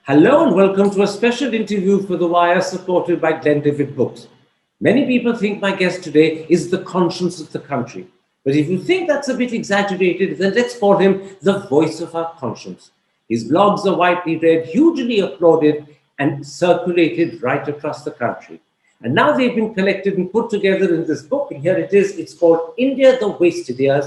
Hello and welcome to a special interview for The Wire supported by Glendivid Books. Many people think my guest today is the conscience of the country. But if you think that's a bit exaggerated, then let's call him the voice of our conscience. His blogs are widely read, hugely applauded, and circulated right across the country. And now they've been collected and put together in this book. And here it is. It's called India, the Wasted Years.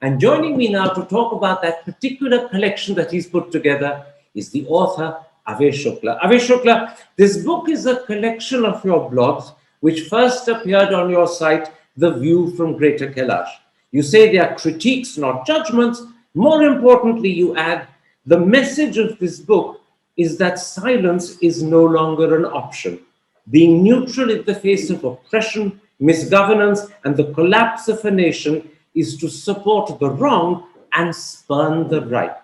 And joining me now to talk about that particular collection that he's put together is the author, Avesh Shukla. Avesh Shukla, this book is a collection of your blogs, which first appeared on your site, The View from Greater Kailash. You say they are critiques, not judgments. More importantly, you add, the message of this book is that silence is no longer an option. Being neutral in the face of oppression, misgovernance, and the collapse of a nation is to support the wrong and spurn the right.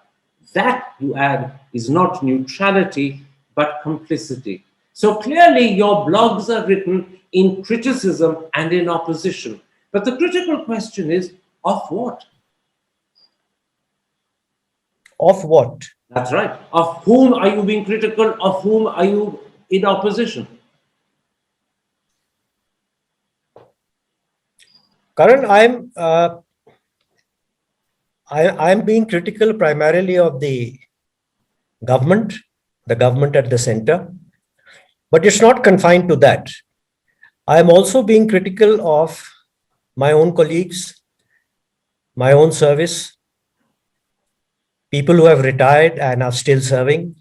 That, you add, is not neutrality, but complicity. So clearly, your blogs are written in criticism and in opposition. But the critical question is, of what? Of what? That's right. Of whom are you being critical? Of whom are you in opposition? Karan, I'm being critical primarily of the government at the center, but it's not confined to that. I'm also being critical of my own colleagues, my own service, people who have retired and are still serving.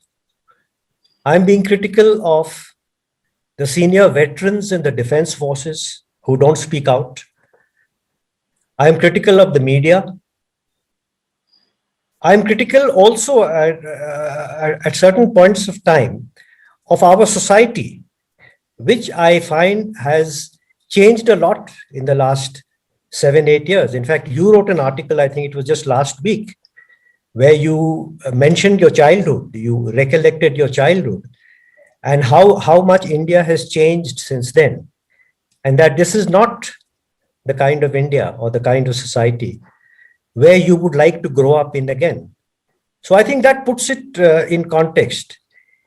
I'm being critical of the senior veterans in the defense forces who don't speak out. I'm critical of the media. I'm critical also at certain points of time of our society, which I find has changed a lot in the last 7-8 years. In fact, you wrote an article, I think it was just last week, where you mentioned your childhood, you recollected your childhood, and how much India has changed since then. And that this is not the kind of India or the kind of society where you would like to grow up in again. So I think that puts it in context.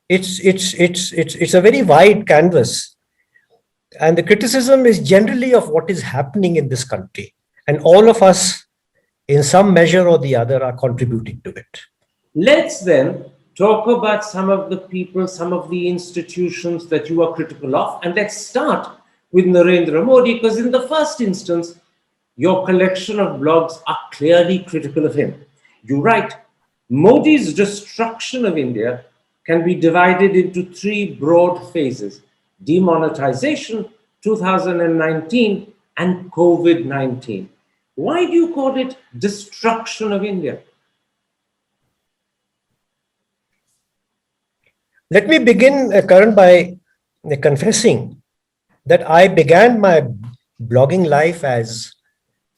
It's a very wide canvas, and the criticism is generally of what is happening in this country, and all of us, in some measure or the other, are contributing to it. Let's then talk about some of the people, some of the institutions that you are critical of, and let's start with Narendra Modi, because in the first instance, your collection of blogs are clearly critical of him. You write, Modi's destruction of India can be divided into three broad phases: demonetization, 2019, and COVID-19. Why do you call it destruction of India? Let me begin, Karan, by confessing that I began my blogging life as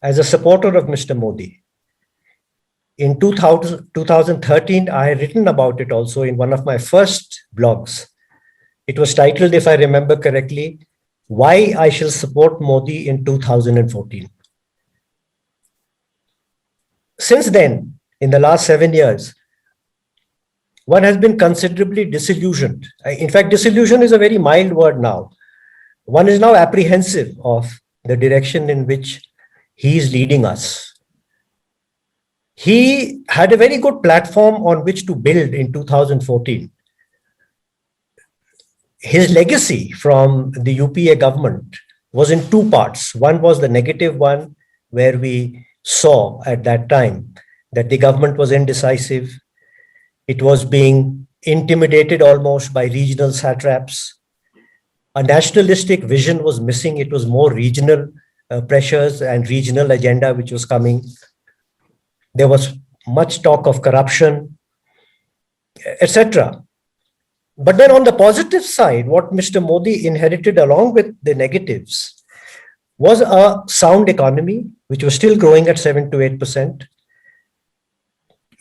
a supporter of Mr. Modi. In 2013, I had written about it also in one of my first blogs. It was titled, if I remember correctly, Why I Shall Support Modi in 2014. Since then, in the last 7 years, one has been considerably disillusioned. In fact, disillusion is a very mild word now. One is now apprehensive of the direction in which he is leading us. He had a very good platform on which to build in 2014. His legacy from the UPA government was in two parts. One was the negative one, where we saw at that time that the government was indecisive. It was being intimidated almost by regional satraps. A nationalistic vision was missing. It was more regional pressures and regional agenda which was coming. There was much talk of corruption, etc. But then on the positive side, what Mr. Modi inherited along with the negatives was a sound economy, which was still growing at 7 to 8%.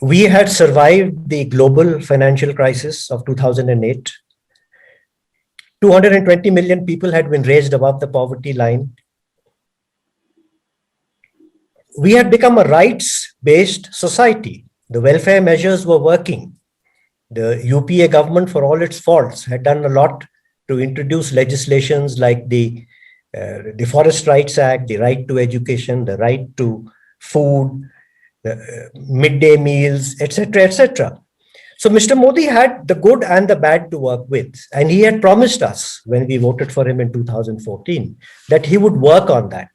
We had survived the global financial crisis of 2008. 220 million people had been raised above the poverty line. We had become a rights-based society. The welfare measures were working. The UPA government, for all its faults, had done a lot to introduce legislations like the Forest Rights Act, the right to education, the right to food, midday meals, etc., etc. So Mr. Modi had the good and the bad to work with. And he had promised us when we voted for him in 2014 that he would work on that.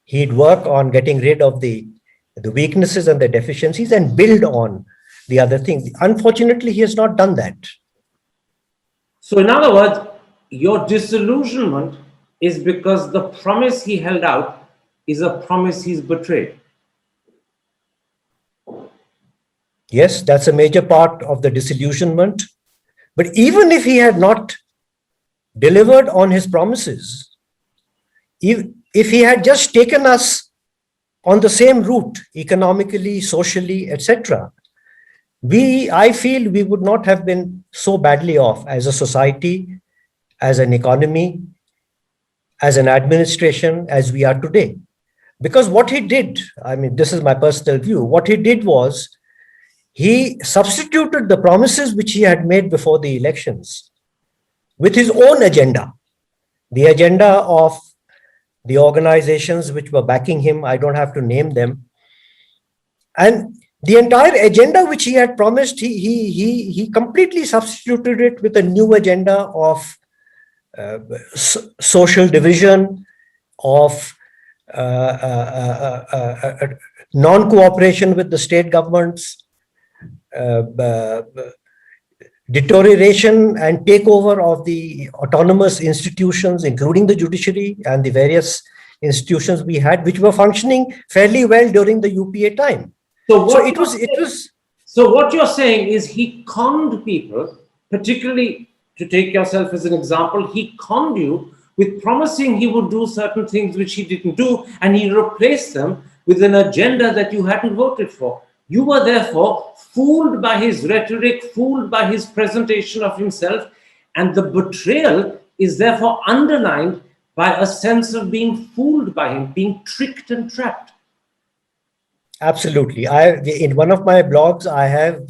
He'd work on getting rid of the weaknesses and the deficiencies and build on the other things. Unfortunately, he has not done that. So, in other words, your disillusionment is because the promise he held out is a promise he's betrayed. Yes, that's a major part of the disillusionment. But even if he had not delivered on his promises, if he had just taken us on the same route, economically, socially, etc., I feel we would not have been so badly off as a society, as an economy, as an administration, as we are today. Because what he did, I mean, this is my personal view, what he did was he substituted the promises which he had made before the elections with his own agenda, the agenda of the organizations which were backing him. I don't have to name them. And the entire agenda which he had promised, he completely substituted it with a new agenda of social division, of non-cooperation with the state governments, deterioration and takeover of the autonomous institutions, including the judiciary and the various institutions we had, which were functioning fairly well during the UPA time. So what you're saying is he conned people, particularly, to take yourself as an example, he conned you with promising he would do certain things which he didn't do, and he replaced them with an agenda that you hadn't voted for. You were therefore fooled by his rhetoric, fooled by his presentation of himself, and the betrayal is therefore underlined by a sense of being fooled by him, being tricked and trapped. Absolutely. In one of my blogs, I have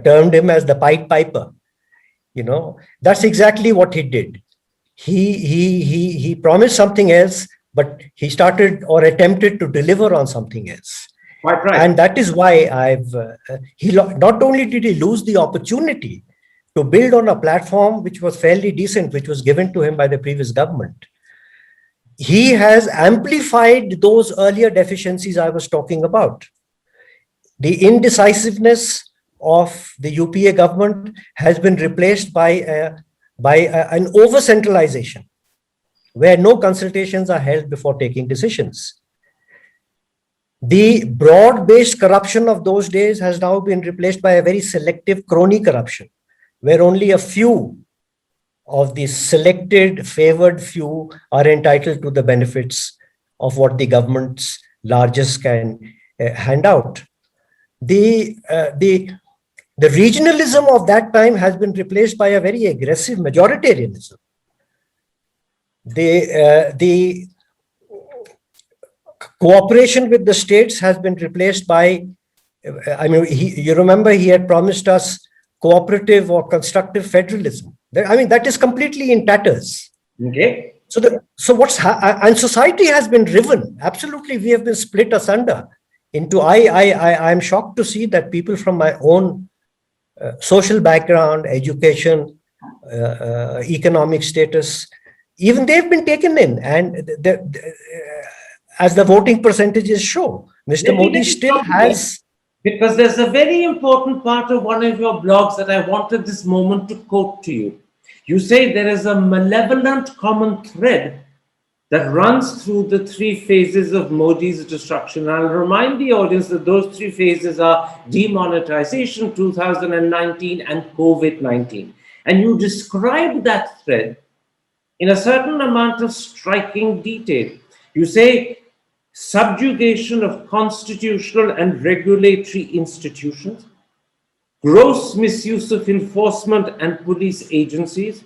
termed him as the Pied Piper. You know, that's exactly what he did. He promised something else, but he started or attempted to deliver on something else. Quite right. And that is why not only did he lose the opportunity to build on a platform which was fairly decent, which was given to him by the previous government, he has amplified those earlier deficiencies I was talking about. The indecisiveness of the UPA government has been replaced by an over-centralization, where no consultations are held before taking decisions. The broad-based corruption of those days has now been replaced by a very selective crony corruption, where only a few of the selected, favored few are entitled to the benefits of what the government's largest can hand out. The regionalism of that time has been replaced by a very aggressive majoritarianism. The cooperation with the states has been replaced by, I mean, you remember he had promised us cooperative or constructive federalism. I mean, that is completely in tatters. Okay. And society has been riven. Absolutely, we have been split asunder into. I'm shocked to see that people from my own social background, education, economic status, even they've been taken in, and as the voting percentages show, Mr. Modi still has. Because there's a very important part of one of your blogs that I wanted this moment to quote to you. You say there is a malevolent common thread that runs through the three phases of Modi's destruction. I'll remind the audience that those three phases are demonetization, 2019, and COVID-19. And you describe that thread in a certain amount of striking detail. You say subjugation of constitutional and regulatory institutions, gross misuse of enforcement and police agencies,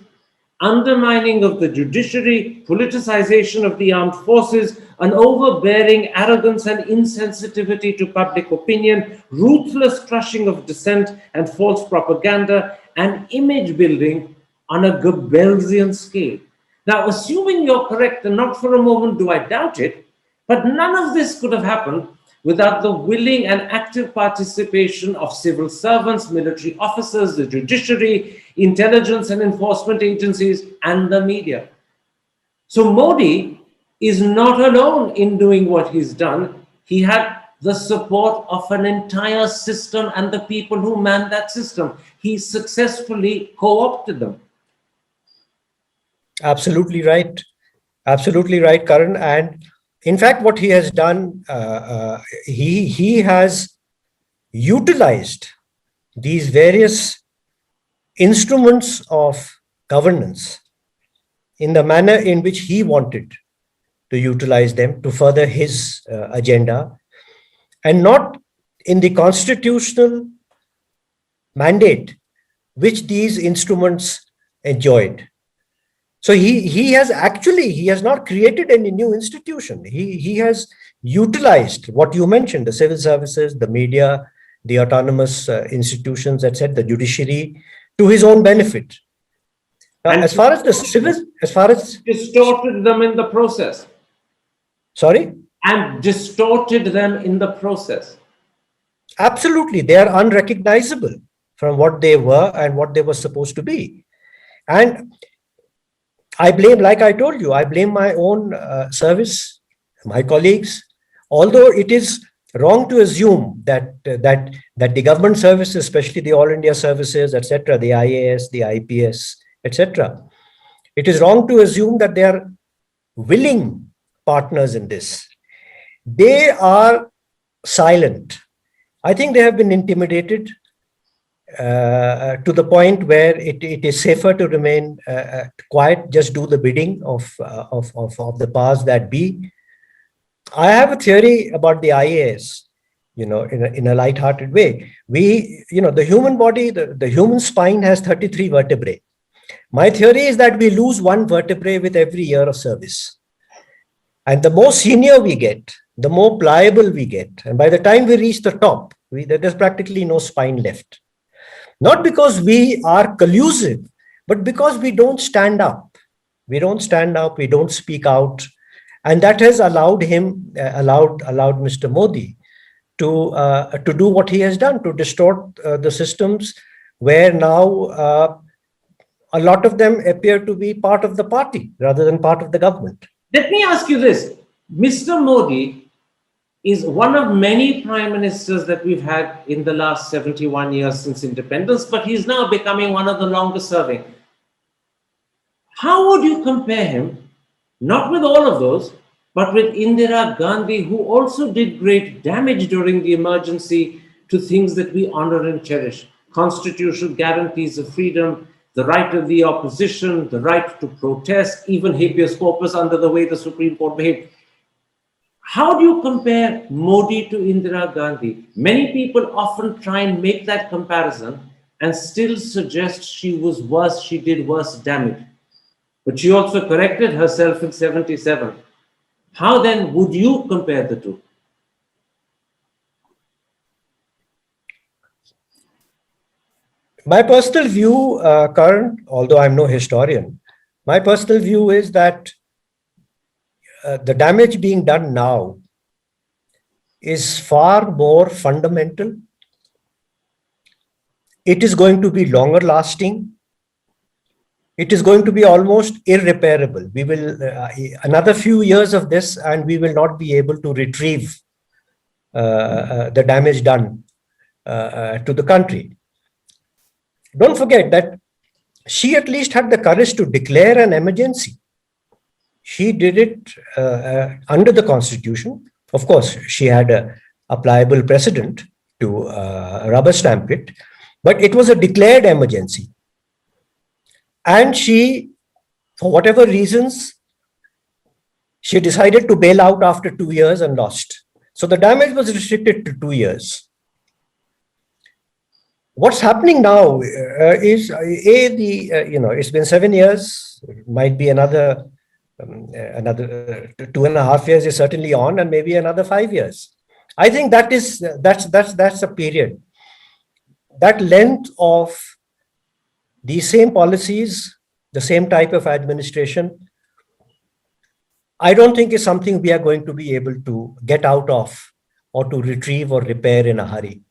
undermining of the judiciary, politicization of the armed forces, an overbearing arrogance and insensitivity to public opinion, ruthless crushing of dissent and false propaganda, and image building on a Goebbelsian scale. Now, assuming you're correct, and not for a moment do I doubt it, but none of this could have happened without the willing and active participation of civil servants, military officers, the judiciary, intelligence and enforcement agencies, and the media. So Modi is not alone in doing what he's done. He had the support of an entire system and the people who man that system. He successfully co-opted them. Absolutely right. Absolutely right, Karan. And in fact, what he has done, he has utilized these various instruments of governance in the manner in which he wanted to utilize them to further his agenda, and not in the constitutional mandate which these instruments enjoyed. So he has not created any new institution. He has utilized what you mentioned: the civil services, the media, the autonomous institutions, etc., the judiciary, to his own benefit. And as far as distorted them in the process. Sorry? And distorted them in the process. Absolutely. They are unrecognizable from what they were and what they were supposed to be. And I blame, like I told you, I blame my own service, my colleagues, although it is wrong to assume that the government services, especially the All India services, etc., the IAS, the IPS, etc., it is wrong to assume that they are willing partners in this. They are silent. I think they have been intimidated to the point where it is safer to remain quiet, just do the bidding of the powers that be. I have a theory about the IAS, in a light-hearted way. The human body, the human spine has 33 vertebrae. My theory is that we lose one vertebrae with every year of service. And the more senior we get, the more pliable we get. And by the time we reach the top, there's practically no spine left. Not because we are collusive, but because we don't stand up. We don't stand up, we don't speak out. And that has allowed Mr. Modi to do what he has done, to distort the systems where now a lot of them appear to be part of the party rather than part of the government. Let me ask you this. Mr. Modi is one of many prime ministers that we've had in the last 71 years since independence, but he's now becoming one of the longest serving. How would you compare him, not with all of those, but with Indira Gandhi, who also did great damage during the emergency to things that we honor and cherish? Constitutional guarantees of freedom, the right of the opposition, the right to protest, even habeas corpus under the way the Supreme Court behaved. How do you compare Modi to Indira Gandhi? Many people often try and make that comparison and still suggest she was worse, she did worse damage. But she also corrected herself in 77. How then would you compare the two? My personal view, Karan, although I'm no historian, my personal view is that the damage being done now is far more fundamental. It is going to be longer lasting. It is going to be almost irreparable. We will another few years of this, and we will not be able to retrieve the damage done to the country. Don't forget that she at least had the courage to declare an emergency. She did it under the Constitution. Of course, she had a pliable precedent to rubber stamp it, but it was a declared emergency. And she, for whatever reasons, she decided to bail out after 2 years and lost. So the damage was restricted to 2 years. what's happening now is it's been 7 years, might be another 2.5 years is certainly on, and maybe another 5 years. I think that's a period. That length of the same policies, the same type of administration, I don't think is something we are going to be able to get out of or to retrieve or repair in a hurry.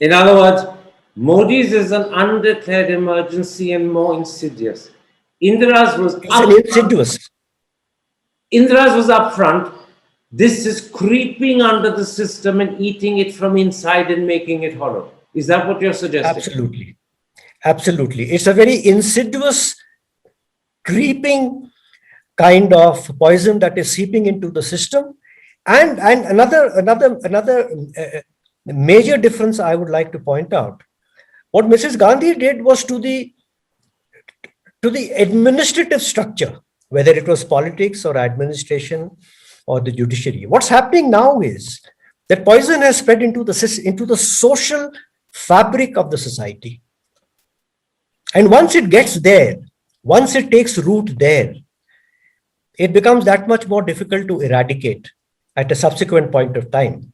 In other words, Modi's is an undeclared emergency and more insidious. Indira's was upfront. This is creeping under the system and eating it from inside and making it hollow. Is that what you're suggesting? Absolutely. Absolutely. It's a very insidious, creeping kind of poison that is seeping into the system. And another major difference I would like to point out. What Mrs. Gandhi did was to the administrative structure, whether it was politics or administration or the judiciary. What's happening now is that poison has spread into the social fabric of the society. And once it gets there, once it takes root there, it becomes that much more difficult to eradicate at a subsequent point of time.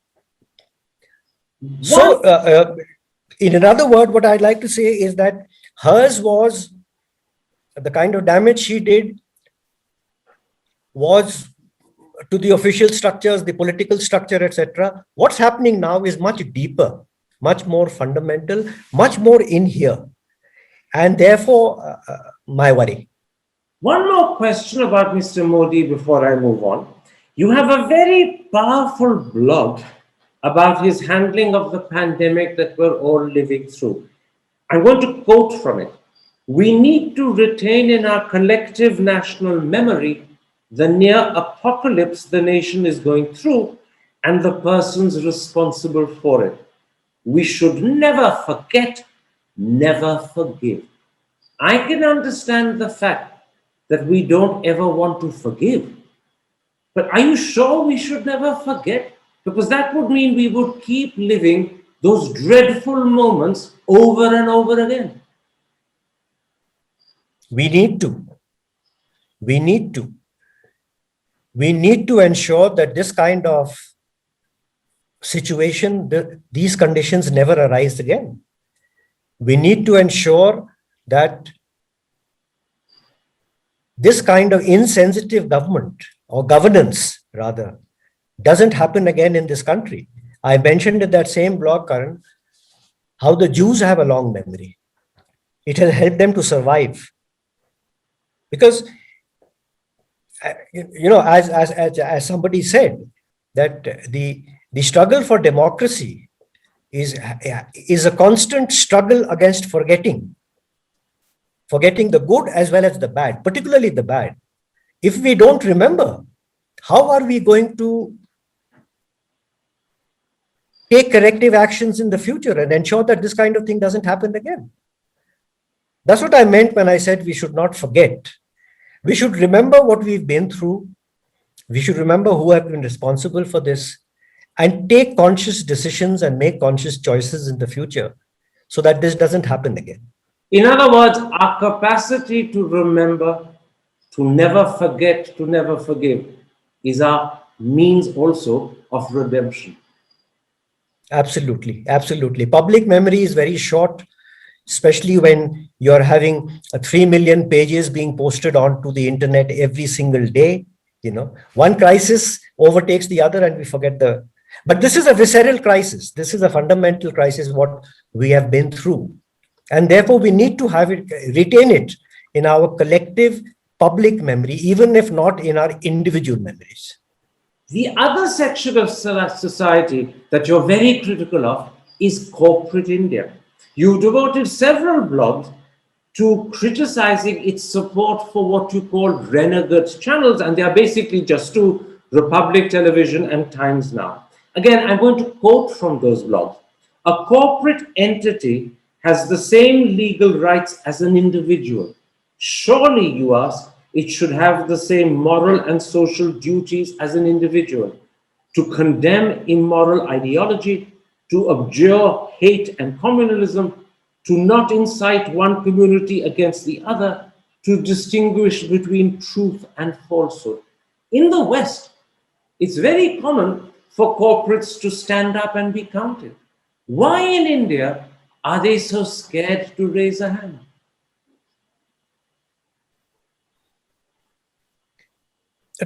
So, in another word, what I'd like to say is that hers was the kind of damage she did was to the official structures, the political structure, etc. What's happening now is much deeper, much more fundamental, much more in here. And therefore, my worry. One more question about Mr. Modi before I move on. You have a very powerful blog about his handling of the pandemic that we're all living through. I'm going to quote from it. We need to retain in our collective national memory the near apocalypse the nation is going through and the persons responsible for it. We should never forget, never forgive. I can understand the fact that we don't ever want to forgive. But are you sure we should never forget? Because that would mean we would keep living those dreadful moments over and over again. We need to ensure that this kind of situation, these conditions never arise again. We need to ensure that this kind of insensitive government or governance rather doesn't happen again in this country. I mentioned in that same blog, Karan, how the Jews have a long memory. It has helped them to survive. Because, as somebody said, that the struggle for democracy is a constant struggle against forgetting the good as well as the bad, particularly the bad. If we don't remember, how are we going to take corrective actions in the future and ensure that this kind of thing doesn't happen again? That's what I meant when I said we should not forget. We should remember what we've been through. We should remember who have been responsible for this and take conscious decisions and make conscious choices in the future so that this doesn't happen again. In other words, our capacity to remember, to never forget, to never forgive is our means also of redemption. Absolutely, absolutely. Public memory is very short, especially when you're having 3 million pages being posted onto the internet every single day. One crisis overtakes the other and we forget but this is a visceral crisis. This is a fundamental crisis, what we have been through. And therefore, we need to retain it in our collective public memory, even if not in our individual memories. The other section of society that you're very critical of is corporate India. You devoted several blogs to criticizing its support for what you call renegade channels, and they are basically just two, Republic Television and Times Now. Again, I'm going to quote from those blogs. A corporate entity has the same legal rights as an individual. Surely, you ask, it should have the same moral and social duties as an individual to condemn immoral ideology, to abjure hate and communalism, to not incite one community against the other, to distinguish between truth and falsehood. In the West, it's very common for corporates to stand up and be counted. Why in India are they so scared to raise a hand?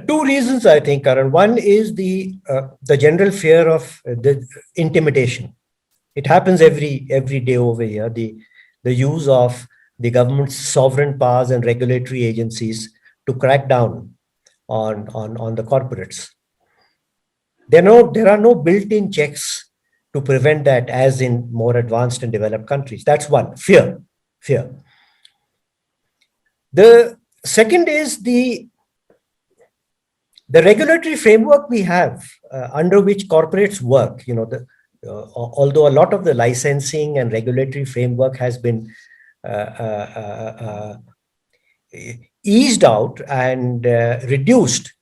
Two reasons, I think, Karan. One is the general fear of the intimidation. It happens every day over here. The use of the government's sovereign powers and regulatory agencies to crack down on the corporates. There are no built-in checks to prevent that, as in more advanced and developed countries. That's one, fear. The second is the regulatory framework we have under which corporates work. Although a lot of the licensing and regulatory framework has been eased out and reduced,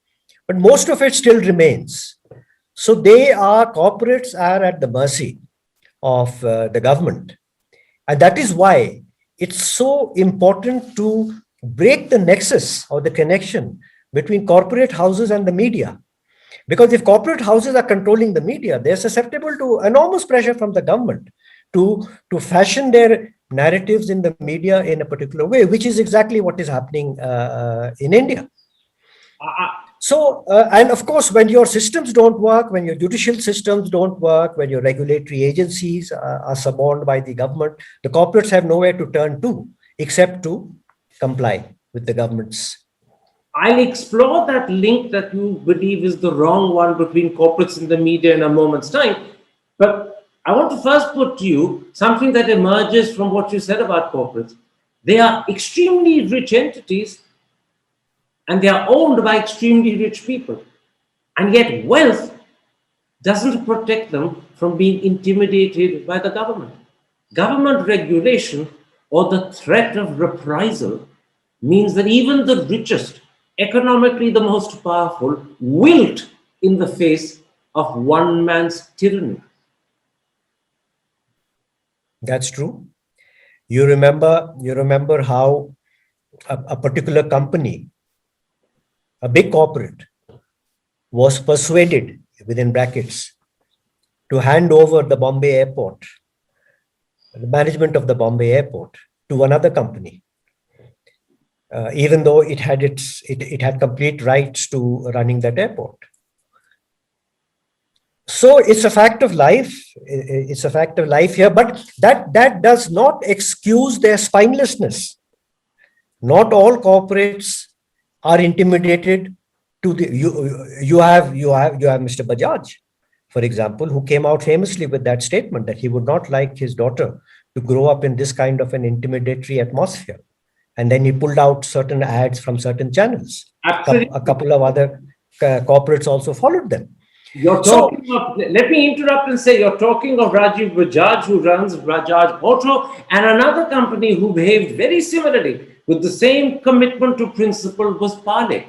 but most of it still remains. So corporates are at the mercy of the government. And that is why it's so important to break the nexus or the connection between corporate houses and the media. Because if corporate houses are controlling the media, they're susceptible to enormous pressure from the government to fashion their narratives in the media in a particular way, which is exactly what is happening in India. And of course, when your systems don't work, when your judicial systems don't work, when your regulatory agencies are suborned by the government, the corporates have nowhere to turn to except to comply with the government's. I'll explore that link that you believe is the wrong one between corporates and the media in a moment's time. But I want to first put to you something that emerges from what you said about corporates. They are extremely rich entities and they are owned by extremely rich people. And yet wealth doesn't protect them from being intimidated by the government. Government regulation or the threat of reprisal means that even the richest, economically the most powerful, wilt in the face of one man's tyranny. That's true. You remember how a particular company, a big corporate, was persuaded, within brackets, to hand over the Bombay airport, the management of the Bombay airport, to another company. Even though it had complete rights to running that airport. So it's a fact of life. It's a fact of life here, but that does not excuse their spinelessness. Not all corporates are intimidated to the. You have Mr. Bajaj, for example, who came out famously with that statement that he would not like his daughter to grow up in this kind of an intimidatory atmosphere. And then he pulled out certain ads from certain channels. Absolutely. A couple of other corporates also followed them. Let me interrupt and say, you're talking of Rajiv Bajaj, who runs Bajaj Auto, and another company who behaved very similarly with the same commitment to principle was Parle.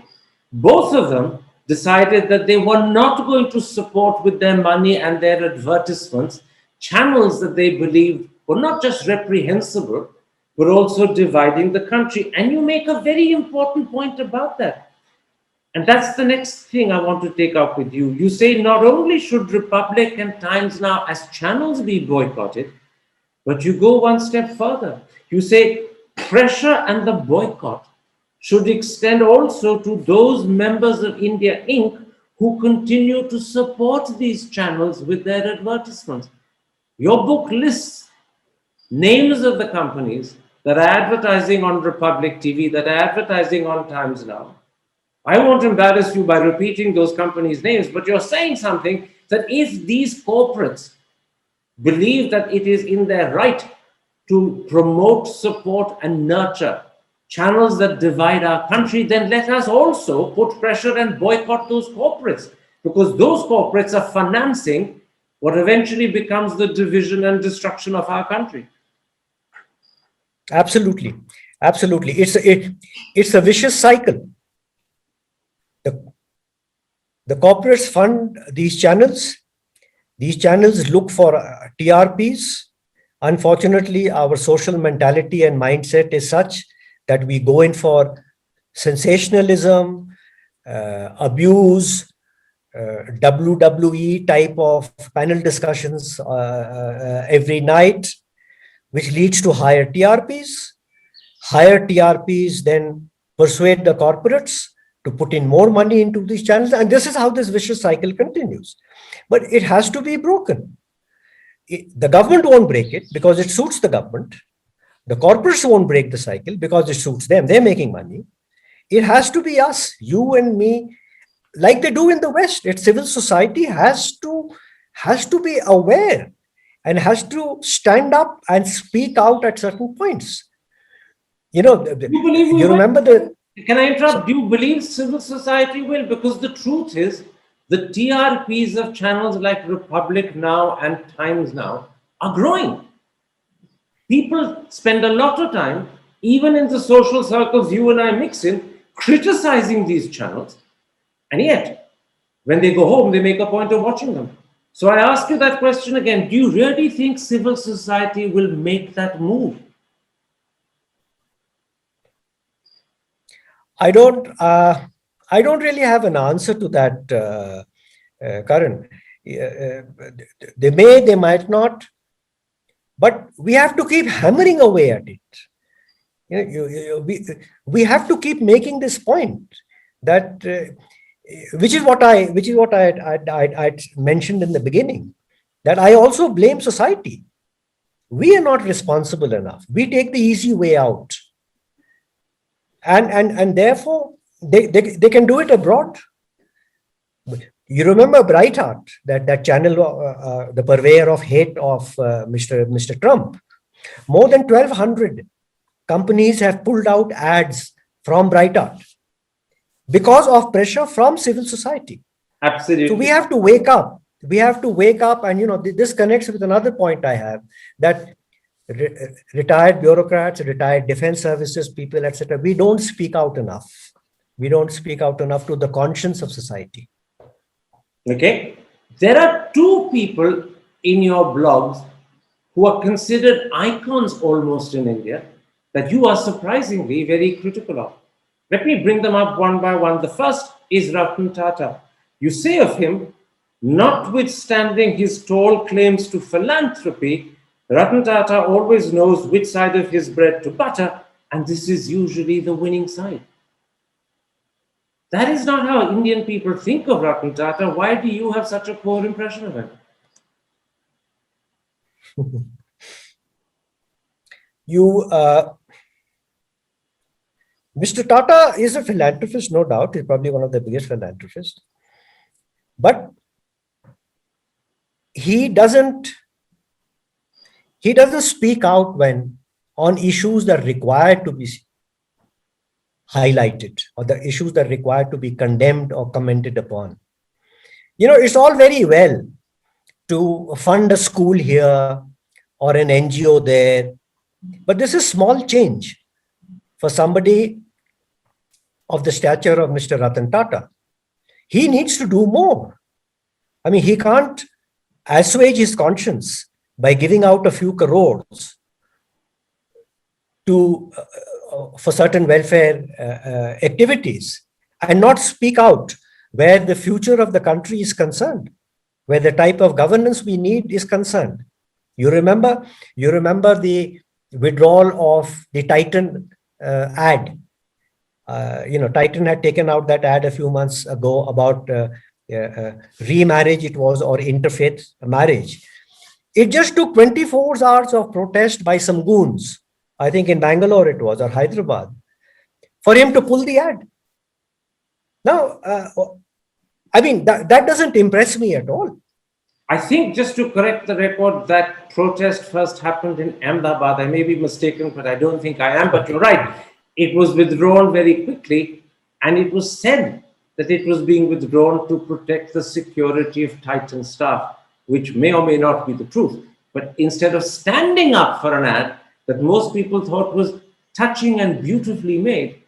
Both of them decided that they were not going to support with their money and their advertisements channels that they believed were not just reprehensible, but also dividing the country. And you make a very important point about that. And that's the next thing I want to take up with you. You say not only should Republic and Times Now as channels be boycotted, but you go one step further. You say pressure and the boycott should extend also to those members of India Inc. who continue to support these channels with their advertisements. Your book lists names of the companies that are advertising on Republic TV, that are advertising on Times Now. I won't embarrass you by repeating those companies' names, but you're saying something that if these corporates believe that it is in their right to promote, support, and nurture channels that divide our country, then let us also put pressure and boycott those corporates, because those corporates are financing what eventually becomes the division and destruction of our country. Absolutely. It's a vicious cycle. The corporates fund these channels. These channels look for TRPs. Unfortunately, our social mentality and mindset is such that we go in for sensationalism, abuse, WWE type of panel discussions every night, which leads to higher TRPs. Higher TRPs then persuade the corporates to put in more money into these channels. And this is how this vicious cycle continues. But it has to be broken. The government won't break it because it suits the government. The corporates won't break the cycle because it suits them. They're making money. It has to be us, you and me, like they do in the West. It's civil society has to be aware and has to stand up and speak out at certain points. You know, You believe we you will? remember the. Can I interrupt? Do you believe civil society will? Because the truth is, the TRPs of channels like Republic Now and Times Now are growing. People spend a lot of time, even in the social circles you and I mix in, criticizing these channels. And yet, when they go home, they make a point of watching them. So I ask you that question again. Do you really think civil society will make that move? I don't really have an answer to that, Karan. They may, they might not, but we have to keep hammering away at it. We have to keep making this point that which is what I mentioned in the beginning, that I also blame society. We are not responsible enough. We take the easy way out. And therefore they can do it abroad. You remember Brightheart, that channel, the purveyor of hate of Mr. Trump. More than 1,200 companies have pulled out ads from Brightheart because of pressure from civil society. Absolutely. So we have to wake up. We have to wake up, and this connects with another point I have, that retired bureaucrats, retired defense services people, etc. We don't speak out enough. We don't speak out enough to the conscience of society. Okay. There are two people in your blogs who are considered icons almost in India that you are surprisingly very critical of. Let me bring them up one by one. The first is Ratan Tata. You say of him, notwithstanding his tall claims to philanthropy, Ratan Tata always knows which side of his bread to butter, and this is usually the winning side. That is not how Indian people think of Ratan Tata. Why do you have such a poor impression of him? Mr. Tata is a philanthropist, no doubt. He's probably one of the biggest philanthropists. But he doesn't speak out when on issues that require to be highlighted, or the issues that require to be condemned or commented upon. It's all very well to fund a school here or an NGO there, but this is small change for somebody of the stature of Mr. Ratan Tata. He needs to do more. I mean, he can't assuage his conscience by giving out a few crores for certain welfare activities and not speak out where the future of the country is concerned, where the type of governance we need is concerned. You remember the withdrawal of the Titan ad. Titan had taken out that ad a few months ago about remarriage, it was, or interfaith marriage. It just took 24 hours of protest by some goons, I think in Bangalore it was, or Hyderabad, for him to pull the ad. Now, I mean, that doesn't impress me at all. I think, just to correct the record, that protest first happened in Ahmedabad. I may be mistaken, but I don't think I am. But you're right. It was withdrawn very quickly, and it was said that it was being withdrawn to protect the security of Titan staff, which may or may not be the truth. But instead of standing up for an ad that most people thought was touching and beautifully made,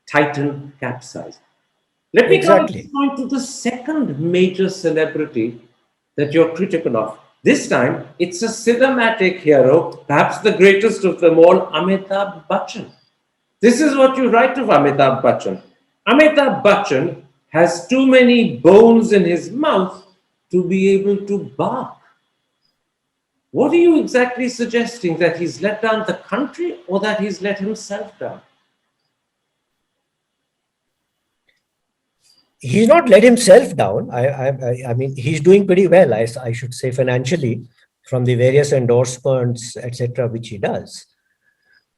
Titan capsized. Let me come to the second major celebrity that you're critical of. This time, it's a cinematic hero, perhaps the greatest of them all, Amitabh Bachchan. This is what you write of Amitabh Bachchan. Amitabh Bachchan has too many bones in his mouth to be able to bark. What are you exactly suggesting? That he's let down the country or that he's let himself down? He's not let himself down. I mean, he's doing pretty well, I should say, financially, from the various endorsements, etc., which he does.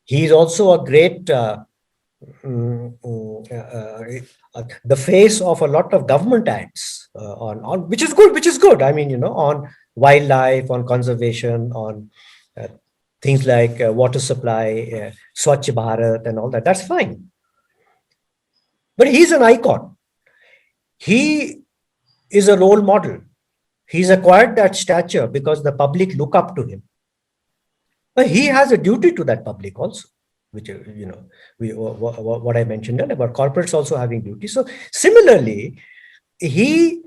He's also a great, the face of a lot of government ads on which is good. I mean, on wildlife, on conservation, on things like water supply, Swachh Bharat, and all that. That's fine. But he's an icon. He is a role model. He's acquired that stature because the public look up to him. But he has a duty to that public also, which, what I mentioned earlier about corporates also having duty. So similarly, he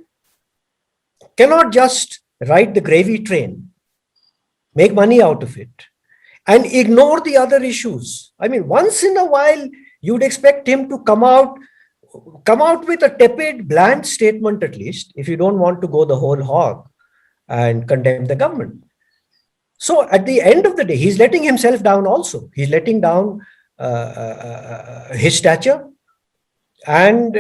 cannot just ride the gravy train, make money out of it, and ignore the other issues. I mean, once in a while, you'd expect him to come out with a tepid, bland statement, at least, if you don't want to go the whole hog and condemn the government. So at the end of the day, he's letting himself down also. He's letting down his stature. And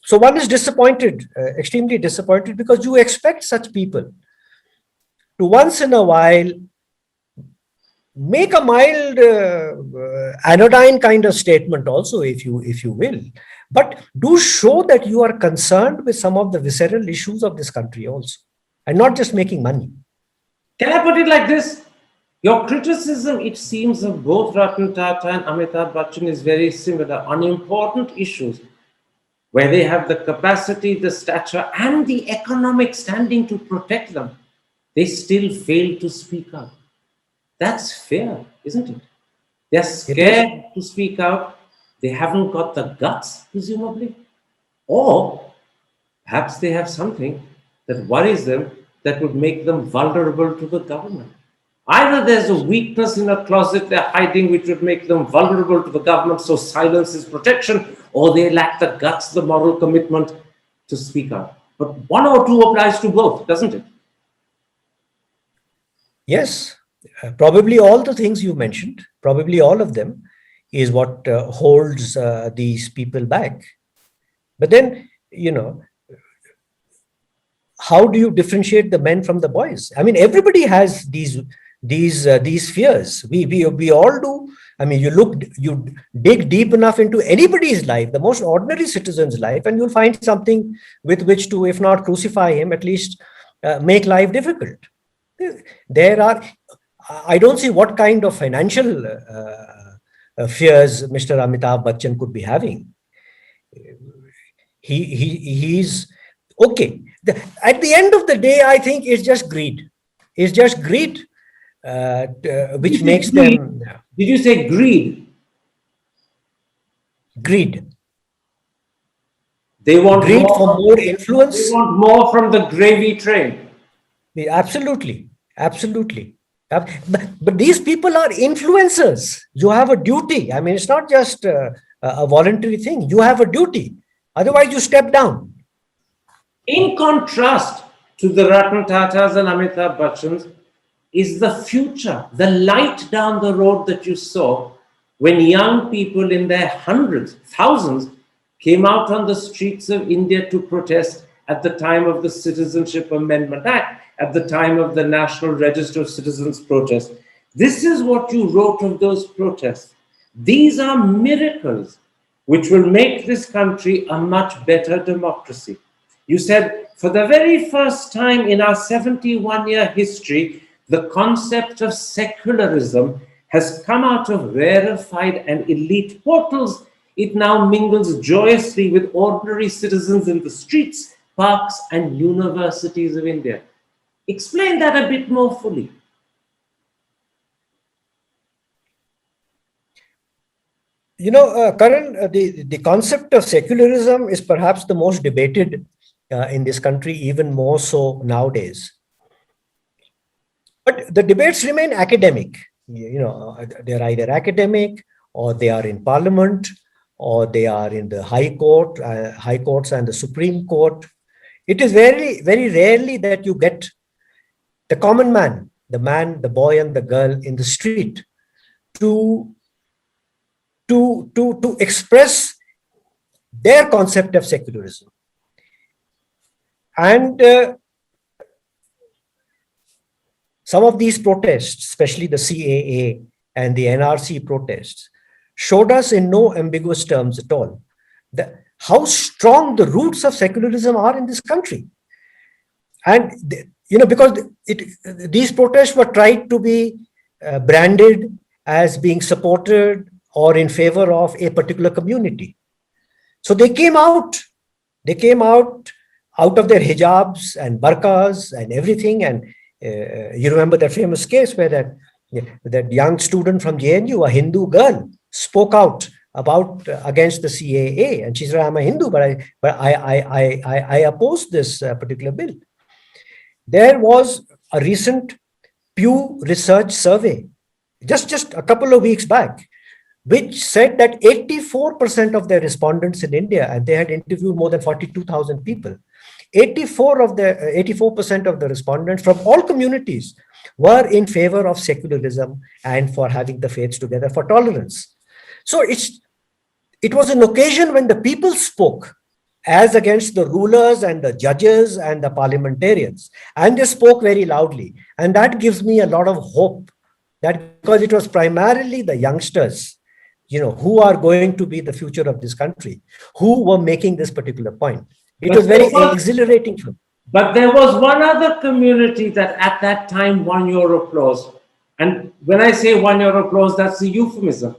so one is disappointed, extremely disappointed, because you expect such people to once in a while make a mild anodyne kind of statement also, if you will, but do show that you are concerned with some of the visceral issues of this country also, and not just making money. Can I put it like this? Your criticism, it seems, of both Ratan Tata and Amitabh Bachchan is very similar on important issues where they have the capacity, the stature, and the economic standing to protect them. They still fail to speak out. That's fair, isn't it? They're scared to speak out. They haven't got the guts, presumably. Or perhaps they have something that worries them that would make them vulnerable to the government. Either there's a weakness in a closet they're hiding which would make them vulnerable to the government, so silence is protection, or they lack the guts, the moral commitment to speak out. But one or two applies to both, doesn't it? Yes. Probably all the things you mentioned, probably all of them, is what holds these people back. But then, how do you differentiate the men from the boys? I mean, everybody has these fears. We all do. I mean, you dig deep enough into anybody's life, the most ordinary citizen's life, and you'll find something with which to, if not crucify him, at least make life difficult. I don't see what kind of financial fears Mr. Amitabh Bachchan could be having. He's okay. At the end of the day, I think it's just greed. It's just greed, which makes them. Did you say greed? Greed. They want greed for more influence. They want more from the gravy train. Absolutely. But these people are influencers. You have a duty. I mean, it's not just a voluntary thing. You have a duty. Otherwise, you step down. In contrast to the Ratan Tatas and Amitabh Bachchans is the future, the light down the road that you saw when young people in their hundreds, thousands, came out on the streets of India to protest at the time of the Citizenship Amendment Act, at the time of the National Register of Citizens protest. This is what you wrote of those protests. These are miracles which will make this country a much better democracy. You said, for the very first time in our 71-year history, the concept of secularism has come out of rarefied and elite portals. It now mingles joyously with ordinary citizens in the streets, parks, and universities of India. Explain that a bit more fully. Karan, the concept of secularism is perhaps the most debated in this country, even more so nowadays. But the debates remain academic. They're either academic, or they are in parliament, or they are in the high courts and the Supreme Court. It is very, very rarely that you get the common man, the boy and the girl in the street to express their concept of secularism. And some of these protests, especially the CAA and the NRC protests, showed us in no ambiguous terms at all how strong the roots of secularism are in this country. And because these protests were tried to be branded as being supported or in favor of a particular community. So they came out of their hijabs and burqas and everything. And you remember that famous case where that young student from JNU, a Hindu girl, spoke out against the CAA, and she said, "I'm a Hindu, but I oppose this particular bill." There was a recent Pew Research survey, just a couple of weeks back, which said that 84% of their respondents in India, and they had interviewed more than 42,000 people, 84% of the respondents from all communities were in favor of secularism and for having the faiths together, for tolerance. So it was an occasion when the people spoke as against the rulers and the judges and the parliamentarians, and they spoke very loudly. And that gives me a lot of hope, that because it was primarily the youngsters, who are going to be the future of this country, who were making this particular point. It was very exhilarating for me. But there was one other community that at that time won your applause. And when I say won your applause, that's a euphemism.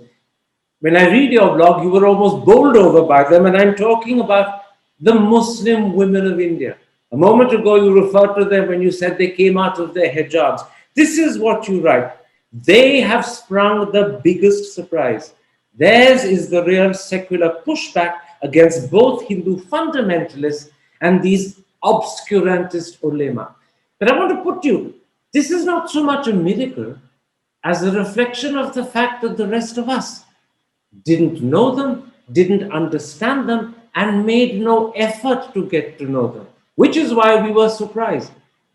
When I read your blog, you were almost bowled over by them. And I'm talking about the Muslim women of India. A moment ago, you referred to them when you said they came out of their hijabs. This is what you write. They have sprung the biggest surprise. Theirs is the real secular pushback against both Hindu fundamentalists and these obscurantist ulema. But I want to put you, this is not so much a miracle as a reflection of the fact that the rest of us didn't know them, didn't understand them, and made no effort to get to know them, which is why we were surprised.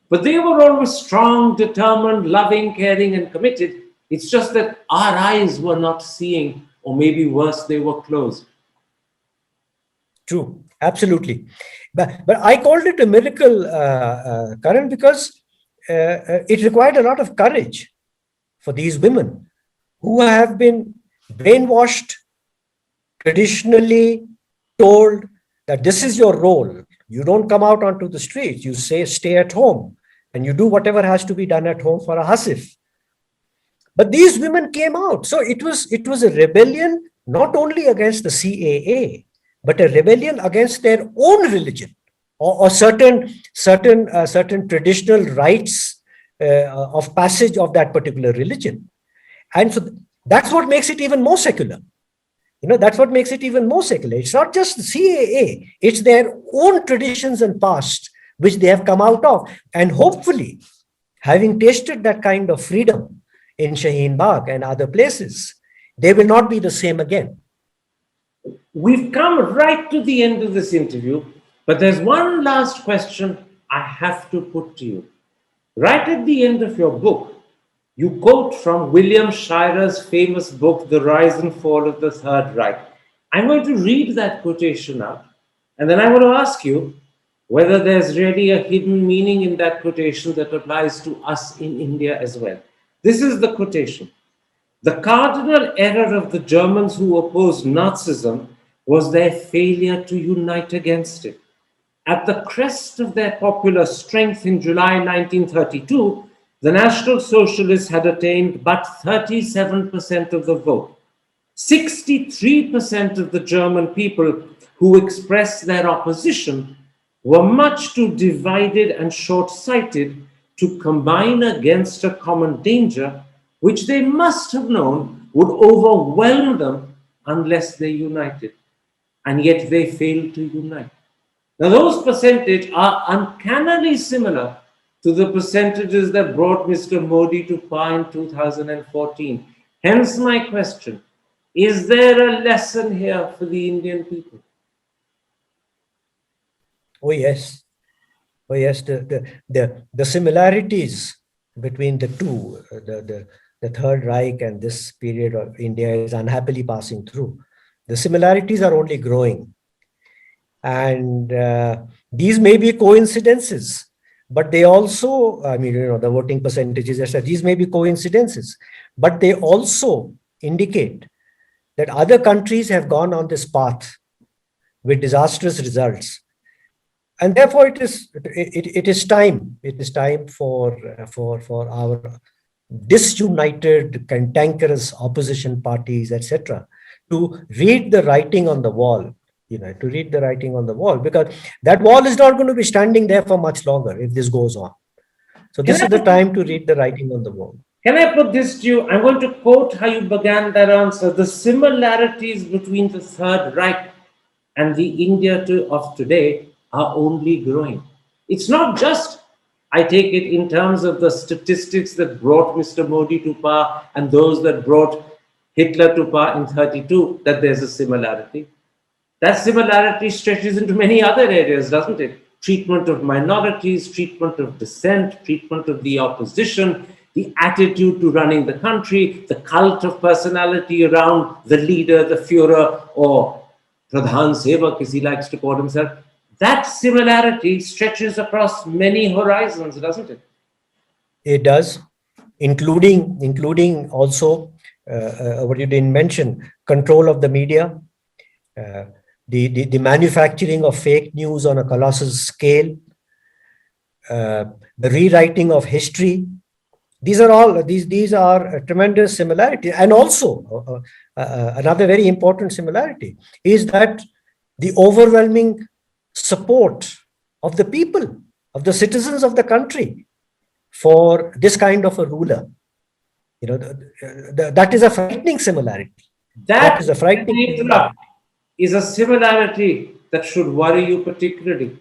But they were always strong, determined, loving, caring, and committed. It's just that our eyes were not seeing, or maybe worse, they were closed. True, absolutely. But I called it a miracle, Karan, because it required a lot of courage for these women who have been brainwashed, traditionally told that this is your role. You don't come out onto the streets. You stay at home, and you do whatever has to be done at home for a hasif. But these women came out. So it was a rebellion, not only against the CAA, but a rebellion against their own religion or certain traditional rites of passage of that particular religion. And so that's what makes it even more secular. That's what makes it even more secular. It's not just the CAA, it's their own traditions and past, which they have come out of. And hopefully, having tasted that kind of freedom in Shaheen Bagh and other places, they will not be the same again. We've come right to the end of this interview, but there's one last question I have to put to you. Right at the end of your book, you quote from William Shirer's famous book, The Rise and Fall of the Third Reich. I'm going to read that quotation out, and then I want to ask you whether there's really a hidden meaning in that quotation that applies to us in India as well. This is the quotation. The cardinal error of the Germans who opposed Nazism was their failure to unite against it. At the crest of their popular strength in July 1932, the National Socialists had attained but 37% of the vote. 63% of the German people who expressed their opposition were much too divided and short-sighted to combine against a common danger, which they must have known would overwhelm them unless they united. And yet they failed to unite. Now, those percentages are uncannily similar to the percentages that brought Mr. Modi to power in 2014. Hence, my question, is there a lesson here for the Indian people? Oh, yes. Oh, yes. The similarities between the two, the Third Reich and this period of India is unhappily passing through. The similarities are only growing. And these may be coincidences, but they also, I mean, the voting percentages, etc. These may be coincidences, but they also indicate that other countries have gone on this path with disastrous results. And therefore, it is time. It is time for our disunited, cantankerous opposition parties, etc., to read the writing on the wall. To read the writing on the wall, because that wall is not going to be standing there for much longer if this goes on. So this is the time to read the writing on the wall. Can I put this to you? I'm going to quote how you began that answer. The similarities between the Third Reich and the India of today are only growing. It's not just, I take it, in terms of the statistics that brought Mr. Modi to power and those that brought Hitler to power in 32, that there's a similarity. That similarity stretches into many other areas, doesn't it? Treatment of minorities, treatment of dissent, treatment of the opposition, the attitude to running the country, the cult of personality around the leader, the Führer, or Pradhan Sevak, as he likes to call himself. That similarity stretches across many horizons, doesn't it? It does, including also what you didn't mention, control of the media, the manufacturing of fake news on a colossal scale, the rewriting of history. These are a tremendous similarity. And also another very important similarity is that the overwhelming support of the people, of the citizens of the country for this kind of a ruler. That is a frightening similarity. That is a frightening similarity. Is a similarity that should worry you particularly.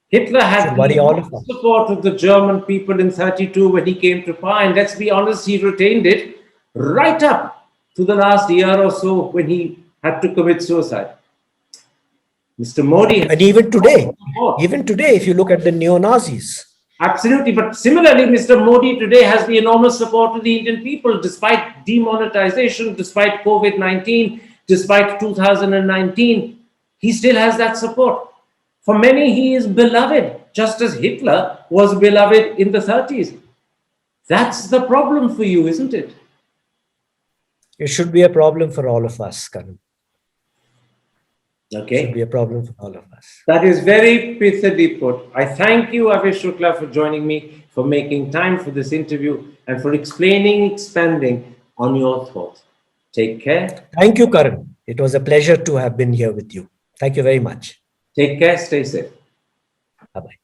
Hitler had the support of the German people in 32 when he came to power, and let's be honest, he retained it right up to the last year or so when he had to commit suicide. Mr. Modi... And even today, if you look at the neo-Nazis. Absolutely, but similarly, Mr. Modi today has the enormous support of the Indian people, despite demonetization, despite COVID-19, despite 2019, he still has that support. For many, he is beloved, just as Hitler was beloved in the 30s. That's the problem for you, isn't it? It should be a problem for all of us, Karan. Okay. It should be a problem for all of us. That is very pithily put. I thank you, Avi Shukla, for joining me, for making time for this interview, and for expanding on your thoughts. Take care. Thank you, Karan. It was a pleasure to have been here with you. Thank you very much. Take care. Stay safe. Bye-bye.